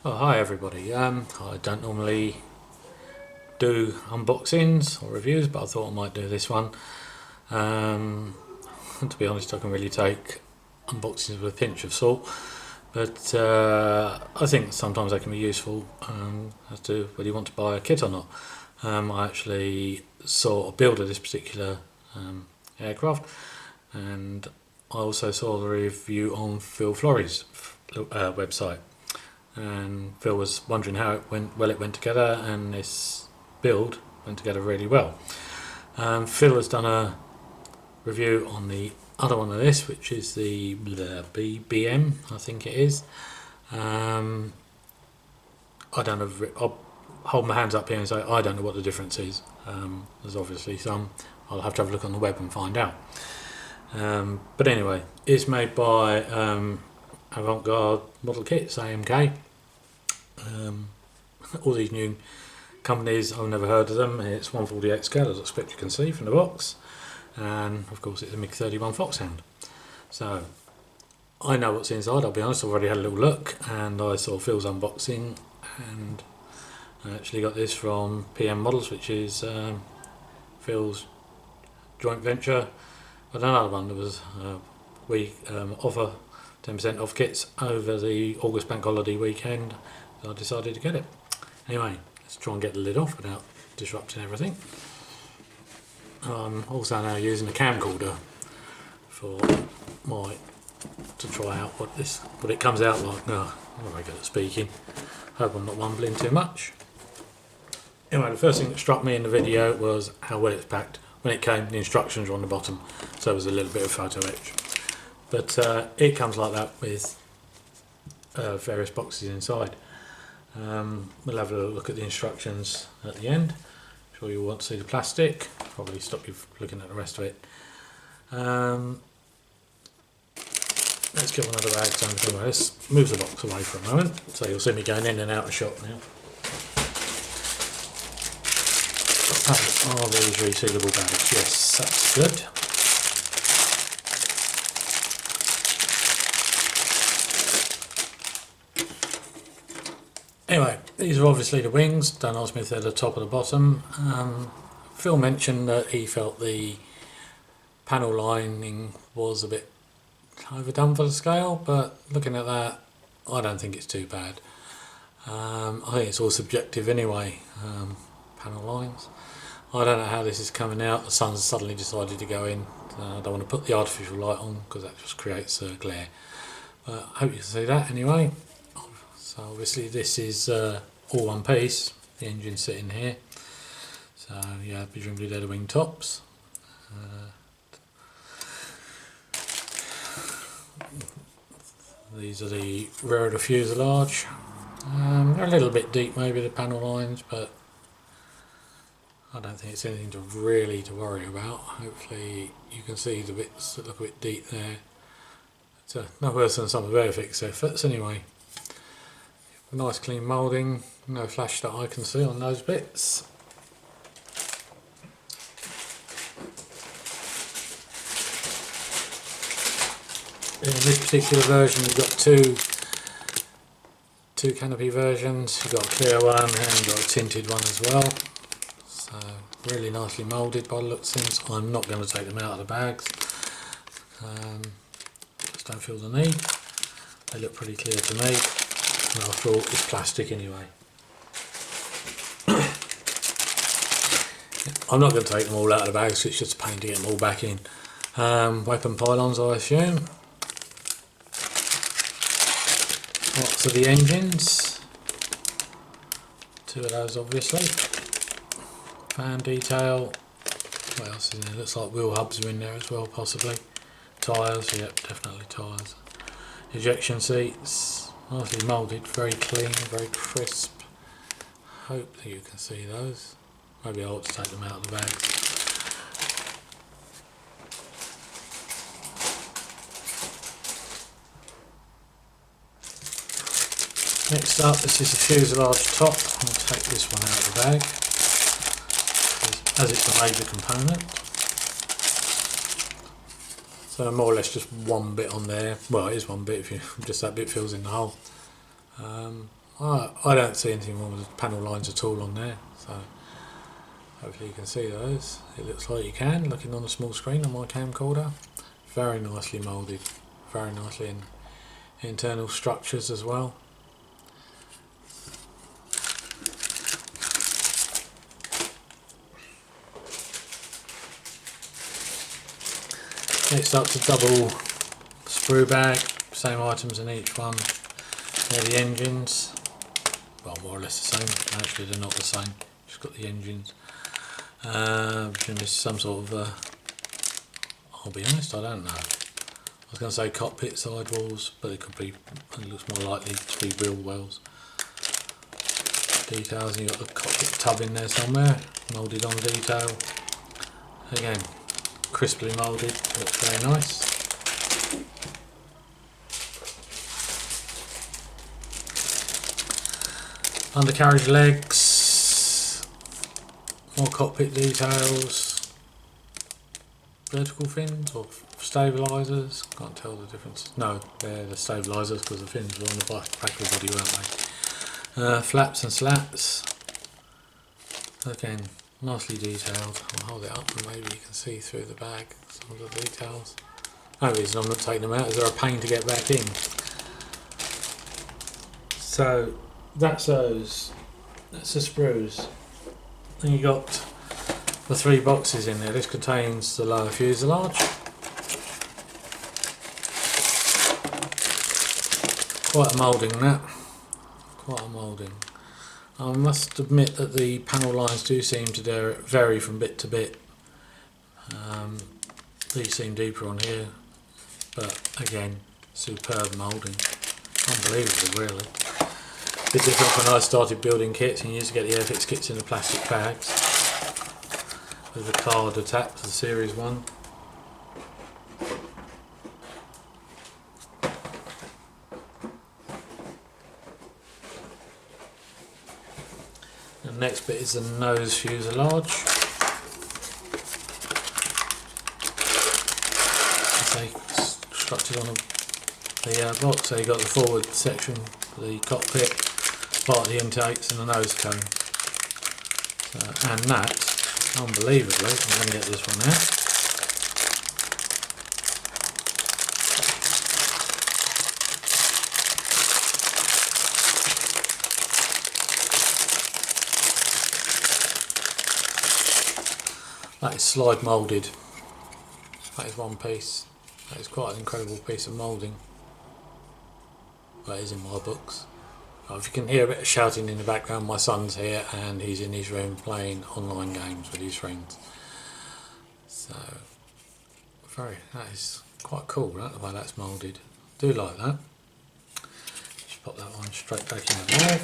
Oh, hi everybody. I don't normally do unboxings or reviews, but I thought I might do this one. And to be honest, I can really take unboxings with a pinch of salt, but I think sometimes they can be useful as to whether you want to buy a kit or not. I actually saw a build of this particular aircraft, and I also saw the review on Phil Flory's website. And Phil was wondering how it went together, and this build went together really well. Phil has done a review on the other one of this, which is the BM, I think it is. I don't know. I'll hold my hands up here and say I don't know what the difference is. There's obviously some. I'll have to have a look on the web and find out. But anyway, it's made by Avant Garde Model Kits, AMK. All these new companies, I've never heard of them. It's 140X scale, as I expect you can see from the box, and of course it's a Mig-31 Foxhound. So I know what's inside. I'll be honest, I've already had a little look, and I saw Phil's unboxing, and I actually got this from PM Models, which is Phil's joint venture with another one. There was we offer 10% off kits over the August bank holiday weekend, so I decided to get it. Anyway, let's try and get the lid off without disrupting everything. I'm also now using a camcorder to try out what it comes out like. Oh, I'm very good at speaking. Hope I'm not mumbling too much. Anyway, the first thing that struck me in the video was how well it's packed. When it came, the instructions were on the bottom, so there was a little bit of photo etch. But it comes like that with various boxes inside. We'll have a look at the instructions at the end. I'm sure you'll want to see the plastic. Probably stop you looking at the rest of it. Let's get one of the bags on. Anyway, let's move the box away for a moment, so you'll see me going in and out of shot now. Oh, are these resealable bags? Yes, that's good. Anyway, these are obviously the wings. Don't ask me if they're the top or the bottom. Phil mentioned that he felt the panel lining was a bit overdone for the scale, but looking at that, I don't think it's too bad. I think it's all subjective anyway, panel lines. I don't know how this is coming out. The sun's suddenly decided to go in. I don't want to put the artificial light on because that just creates a glare. But I hope you can see that anyway. So obviously this is all one piece, the engine sitting here. So yeah, presumably they're the wing tops. These are the rear of the fuselage. They're a little bit deep maybe, the panel lines, but I don't think it's anything to worry about. Hopefully you can see the bits that look a bit deep there. It's no worse than some of Airfix efforts anyway. Nice clean moulding, no flash that I can see on those bits. In this particular version you've got two canopy versions. You've got a clear one and you've got a tinted one as well. So really nicely moulded by the looks of things. I'm not going to take them out of the bags. Just don't feel the need. They look pretty clear to me. After all, it's plastic anyway. I'm not going to take them all out of the bags, it's just a pain to get them all back in. Weapon pylons, I assume. Lots of the engines. Two of those obviously. Fan detail. What else is in there? Looks like wheel hubs are in there as well, possibly. Tyres, yep, definitely tyres. Ejection seats. Nicely moulded, very clean, very crisp. Hope that you can see those. Maybe I ought to take them out of the bags. Next up, this is the fuselage top. I'll take this one out of the bag, as it's a major component. So more or less just one bit on there. Well, it is one bit if you just that bit fills in the hole. I don't see anything wrong with the panel lines at all on there, so hopefully you can see those. It looks like you can, looking on the small screen on my camcorder. Very nicely moulded, very nicely in internal structures as well. Next up, the double sprue bag, same items in each one. They're the engines, well, more or less the same. Actually, they're not the same, just got the engines. This is some sort of, I'll be honest, I don't know. I was going to say cockpit sidewalls, but it could be, it looks more likely to be wheel wells. Details, and you've got the cockpit tub in there somewhere, moulded on detail. Again, crisply moulded, looks very nice. Undercarriage legs, more cockpit details, vertical fins or stabilisers, can't tell the difference. No, they're the stabilisers because the fins were on the back of the body, weren't they? Flaps and slats, again nicely detailed. I'll hold it up and maybe you can see through the bag some of the details. No reason I'm not taking them out is they're a pain to get back in. So that's those, that's the sprues. Then you got the 3 boxes in there. This contains the lower fuselage. Quite a moulding that, quite a moulding. I must admit that the panel lines do seem to vary from bit to bit. These seem deeper on here, but again, superb moulding. Unbelievable really. A bit different when I started building kits and you used to get the Airfix kits in the plastic bags with the card attached to the Series 1. The next bit is the nose fuselage. It's constructed on the box, so you've got the forward section, the cockpit, part of the intakes and the nose cone. And that, unbelievably, I'm going to get this one out. That is slide moulded. That is one piece. That is quite an incredible piece of moulding. That is in my books. If you can hear a bit of shouting in the background, my son's here and he's in his room playing online games with his friends. So, that is quite cool, right, the way that's moulded. Do like that. Just pop that one straight back in the bag.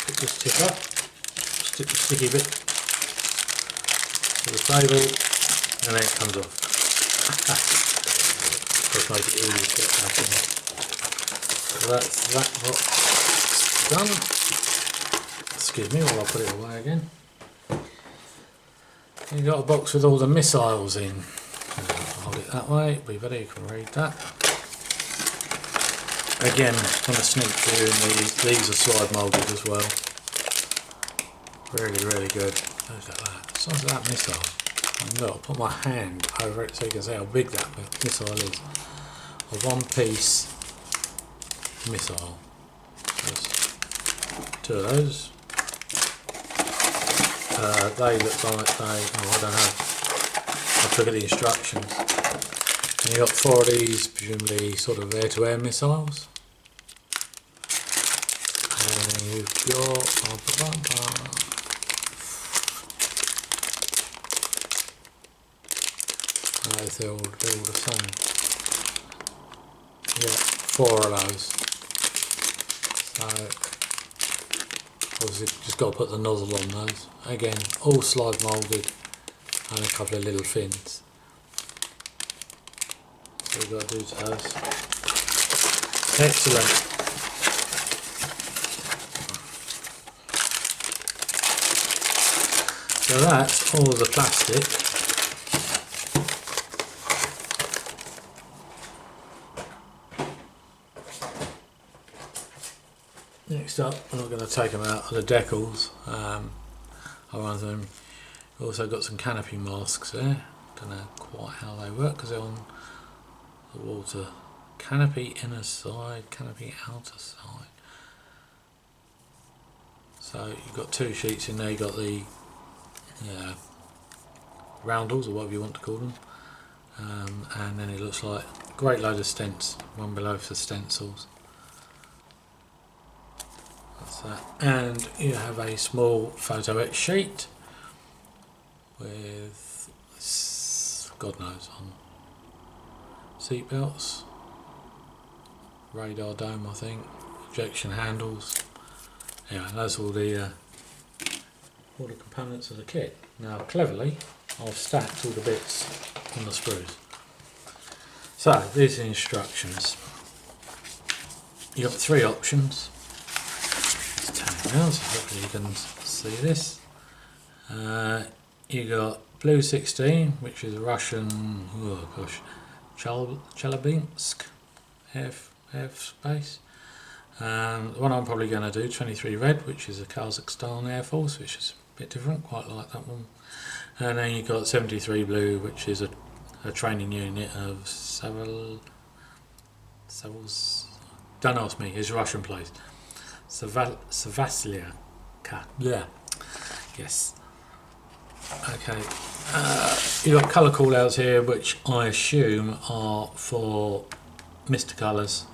Pick this tip up, stick the sticky bit to the table, and then it comes off. Just make it easy to get back in. So that's that box done. Excuse me while I put it away again. You've got a box with all the missiles in. Hold it that way, be better, you can read that. Again, kind of sneak through, these are slide moulded as well. Really, really good. Look at that. The size of that missile. And look, I'll put my hand over it so you can see how big that missile is. A one piece missile. There's 2 of those. They look like I don't know. I'll look at the instructions. And you've got 4 of these, presumably sort of air-to-air missiles. And you've got they're all the same. Yeah, 4 of those. So obviously just got to put the nozzle on those. Again, all slide moulded and a couple of little fins. So we've got to do to those. Excellent. So that's all the plastic. Next up, I'm not going to take them out, are the Decals. I'll run them. We've also got some Canopy Masks there. Don't know quite how they work because they're on the water. Canopy inner side, canopy outer side. So you've got two sheets in there. You've got the roundels, or whatever you want to call them, and then it looks like a great load of stents, one below for stencils. That's that. And you have a small photo etch sheet with God knows on seat belts, radar dome, I think, ejection handles. Anyway, that's all the components of the kit. Now, cleverly, I've stacked all the bits on the sprues. So, these are the instructions. You've got three options. Let's turn it around so hopefully you can see this. You got Blue 16, which is a Russian, oh gosh, Chelyabinsk air space. The one I'm probably going to do, 23 Red, which is a Kazakhstan Air Force, which is a bit different, quite like that one. And then you've got 73 Blue, which is a training unit of Saval's, don't ask me, it's a Russian place. Savasliaka, yeah, yes. Okay, you've got colour callouts here, which I assume are for Mr. Colours,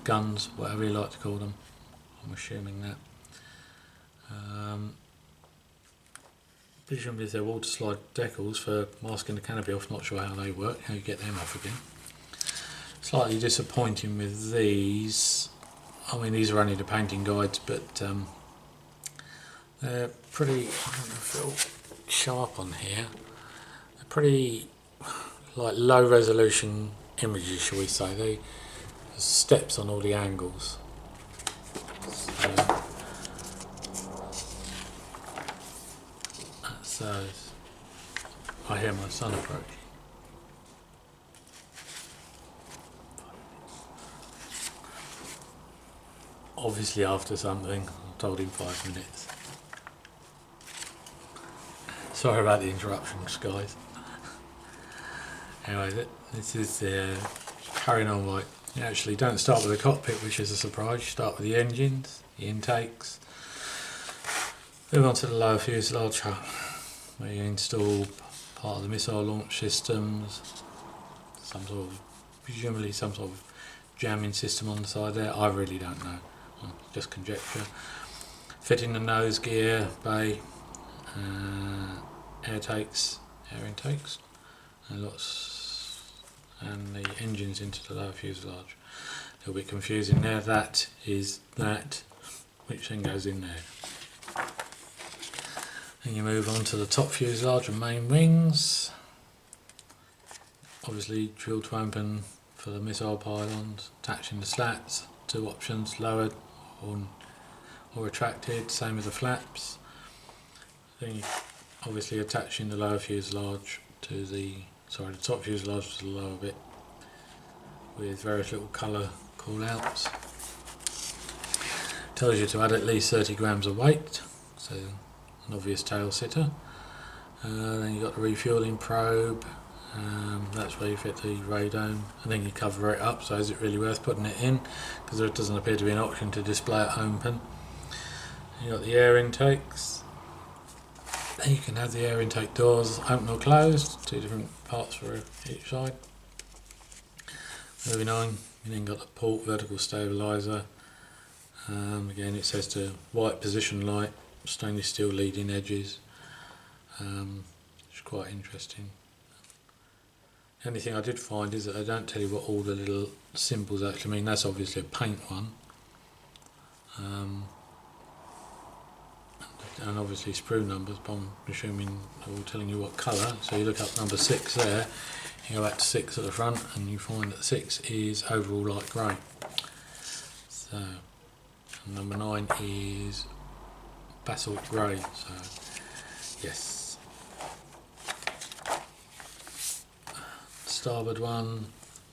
guns, whatever you like to call them. I'm assuming that. Presumably they're water slide decals for masking the canopy off, not sure how they work, how you get them off again. Slightly disappointing with these. I mean, these are only the painting guides, but they're pretty, I don't know if it'll show up on here, they're pretty like low resolution images, shall we say. There's steps on all the angles. So I hear my son approaching. Obviously after something, I told him 5 minutes. Sorry about the interruptions, guys. Anyway, this is carrying on like, you actually don't start with the cockpit, which is a surprise. You start with the engines, the intakes. Move on to the lower fuselage, where you install part of the missile launch systems, presumably some sort of jamming system on the side there. I really don't know, just conjecture. Fitting the nose gear bay, air intakes, and the engines into the lower fuselage. A little bit confusing there. That is that, which then goes in there. Then you move on to the top fuselage and main wings. Obviously drill to open for the missile pylons, attaching the slats, two options, lowered or retracted, same with the flaps. Then you obviously attaching the lower fuselage to the top fuselage to the lower bit with various little colour call-outs. Tells you to add at least 30 grams of weight, so an obvious tail sitter. Then you've got the refuelling probe, that's where you fit the radome, and then you cover it up. So is it really worth putting it in, because there doesn't appear to be an option to display it open. You've got the air intakes. Then you can have the air intake doors open or closed, two different parts for each side. Moving on, you then got the port vertical stabiliser. Again, it says to white position light, stainless steel leading edges, which is quite interesting. The only thing I did find is that they don't tell you what all the little symbols actually mean. That's obviously a paint one, and obviously sprue numbers, but I'm assuming they're all telling you what colour. So you look up number 6 there, you go back to 6 at the front, and you find that 6 is overall light grey. So and number 9 is basalt grey. So yes. Starboard one,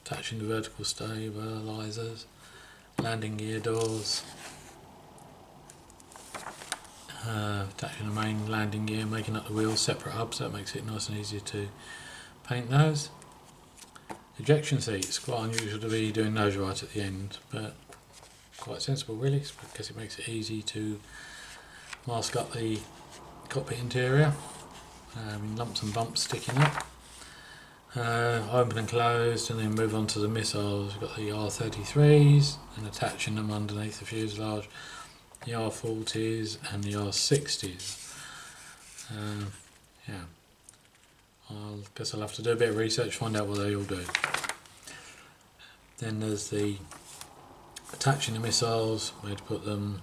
attaching the vertical stabilisers, landing gear doors. attaching the main landing gear, making up the wheels separate hubs, so it makes it nice and easy to paint those. Ejection seats, quite unusual to be doing those right at the end, but quite sensible really, because it makes it easy to mask up the cockpit interior, lumps and bumps sticking up. Open and closed, and then move on to the missiles. We've got the R-33s and attaching them underneath the fuselage, the R-40s and the R-60s. Yeah, I guess I'll have to do a bit of research, find out what they all do. Then there's the attaching the missiles, where to put them.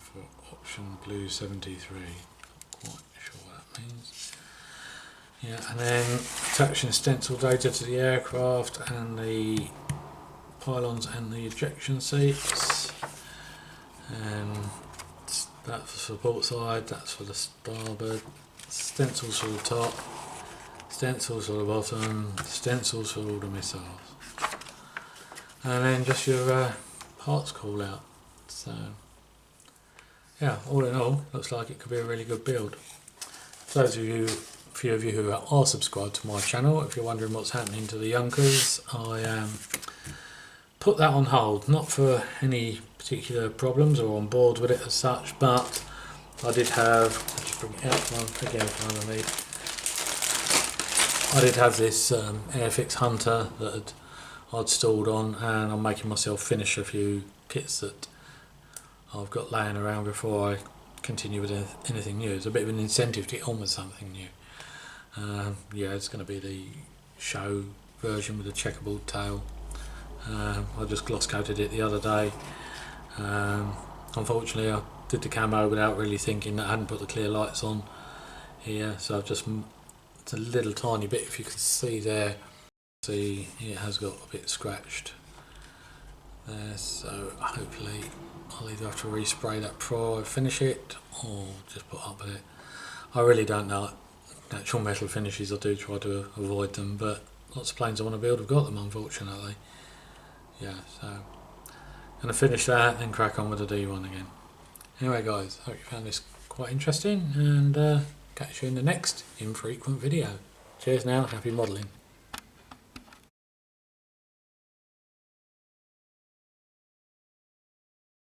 For option blue 73, quite sure what that means. Yeah, and then attaching stencil data to the aircraft and the pylons and the ejection seats. That's for the port side, that's for the starboard. Stencils for the top, stencils for the bottom, stencils for all the missiles. And then just your parts call out. So yeah, all in all, looks like it could be a really good build. For those of you, few of you who are subscribed to my channel, if you're wondering what's happening to the Junkers, I put that on hold, not for any particular problems or on board with it as such, but I did have, just bring it out again from underneath, I did have this Airfix Hunter that I'd stalled on, and I'm making myself finish a few kits that I've got laying around before I continue with anything new. It's a bit of an incentive to get on with something new. Yeah, it's going to be the show version with the checkerboard tail. I just gloss coated it the other day. Unfortunately I did the camo without really thinking that I hadn't put the clear lights on here, so I've just, it's a little tiny bit, if you can see there, see it has got a bit scratched there, so hopefully I'll either have to respray that before I finish it or just put up with it. I really don't know natural metal finishes, I do try to avoid them, but lots of planes I want to build have got them, unfortunately. Yeah, so I'm going to finish that and crack on with the D1 again. Anyway guys, hope you found this quite interesting, and catch you in the next infrequent video. Cheers now, happy modelling.